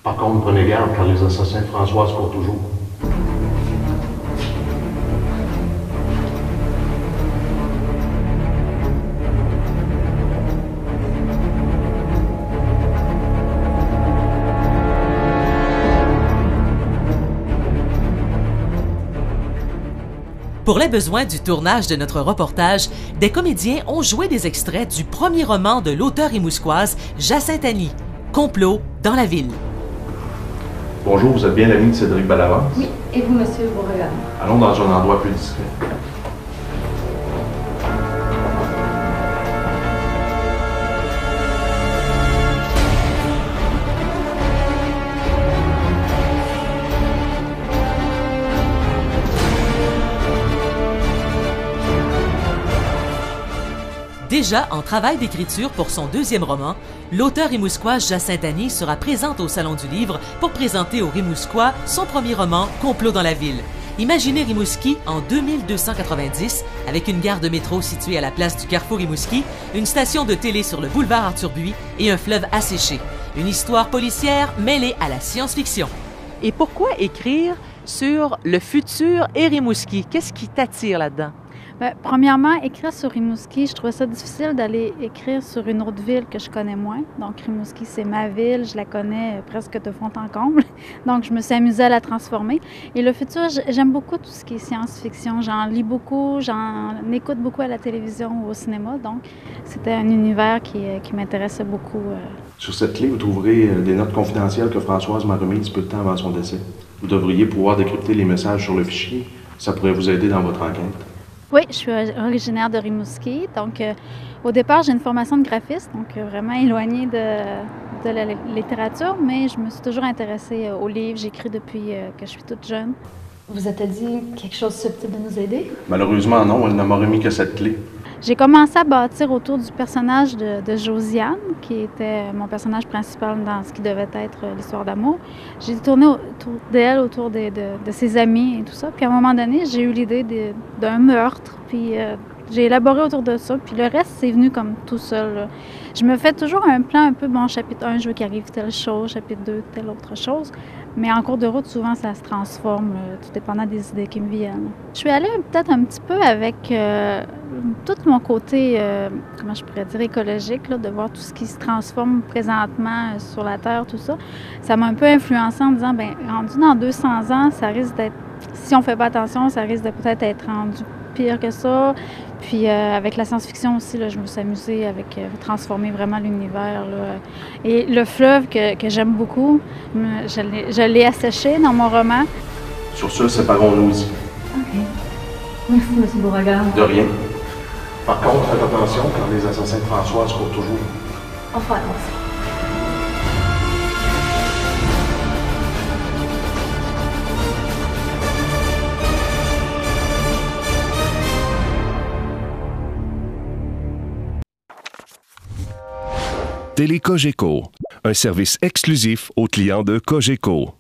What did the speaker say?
Par contre, prenez garde car les assassins de Françoise courent toujours. Pour les besoins du tournage de notre reportage, des comédiens ont joué des extraits du premier roman de l'auteure émousquoise Jacinthe Annie, Complot dans la ville. Bonjour, vous êtes bien l'ami de Cédric Bellavance? Oui, et vous, monsieur Beauregard? Allons dans un endroit plus discret. Déjà en travail d'écriture pour son deuxième roman, l'auteure émousquoise Jacinthe Annie sera présente au Salon du Livre pour présenter aux Rimousquois son premier roman, Complot dans la ville. Imaginez Rimouski en 2290, avec une gare de métro située à la place du Carrefour Rimouski, une station de télé sur le boulevard Arthur-Buis et un fleuve asséché. Une histoire policière mêlée à la science-fiction. Et pourquoi écrire sur le futur et Rimouski? Qu'est-ce qui t'attire là-dedans? Bien, premièrement, écrire sur Rimouski, je trouvais ça difficile d'aller écrire sur une autre ville que je connais moins. Donc, Rimouski, c'est ma ville, je la connais presque de fond en comble. Donc, je me suis amusée à la transformer. Et le futur, j'aime beaucoup tout ce qui est science-fiction. J'en lis beaucoup, j'en écoute beaucoup à la télévision ou au cinéma. Donc, c'était un univers qui m'intéressait beaucoup. Sur cette clé, vous trouverez des notes confidentielles que Françoise m'a remises peu de temps avant son décès. Vous devriez pouvoir décrypter les messages sur le fichier. Ça pourrait vous aider dans votre enquête. Oui, je suis originaire de Rimouski. Donc, au départ, j'ai une formation de graphiste, donc vraiment éloignée de la littérature, mais je me suis toujours intéressée aux livres. J'écris depuis que je suis toute jeune. Vous a-t-elle dit quelque chose susceptible de nous aider? Malheureusement, non. Elle ne m'a remis que cette clé. J'ai commencé à bâtir autour du personnage de Josiane, qui était mon personnage principal dans ce qui devait être l'histoire d'amour. J'ai tourné autour d'elle, autour de ses amis et tout ça. Puis à un moment donné, j'ai eu l'idée d'un meurtre, puis j'ai élaboré autour de ça. Puis le reste, c'est venu comme tout seul, là. Je me fais toujours un plan un peu, bon, chapitre 1, je veux qu'il arrive telle chose, chapitre 2, telle autre chose. Mais en cours de route, souvent, ça se transforme, tout dépendant des idées qui me viennent. Je suis allée peut-être un petit peu avec tout mon côté, comment je pourrais dire, écologique, là, de voir tout ce qui se transforme présentement sur la Terre, tout ça. Ça m'a un peu influencée en me disant, bien, rendu dans 200 ans, ça risque d'être, si on ne fait pas attention, ça risque de peut-être être rendu pire que ça. Puis avec la science-fiction aussi, là, je me suis amusée avec transformer vraiment l'univers, là. Et le fleuve que j'aime beaucoup, je l'ai asséché dans mon roman. Sur ce, séparons-nous-y. OK. Merci, M. Beauregard. De rien. Par contre, faites attention car les assassins de Françoise courent toujours. On fera attention. Télé Cogeco, un service exclusif aux clients de Cogeco.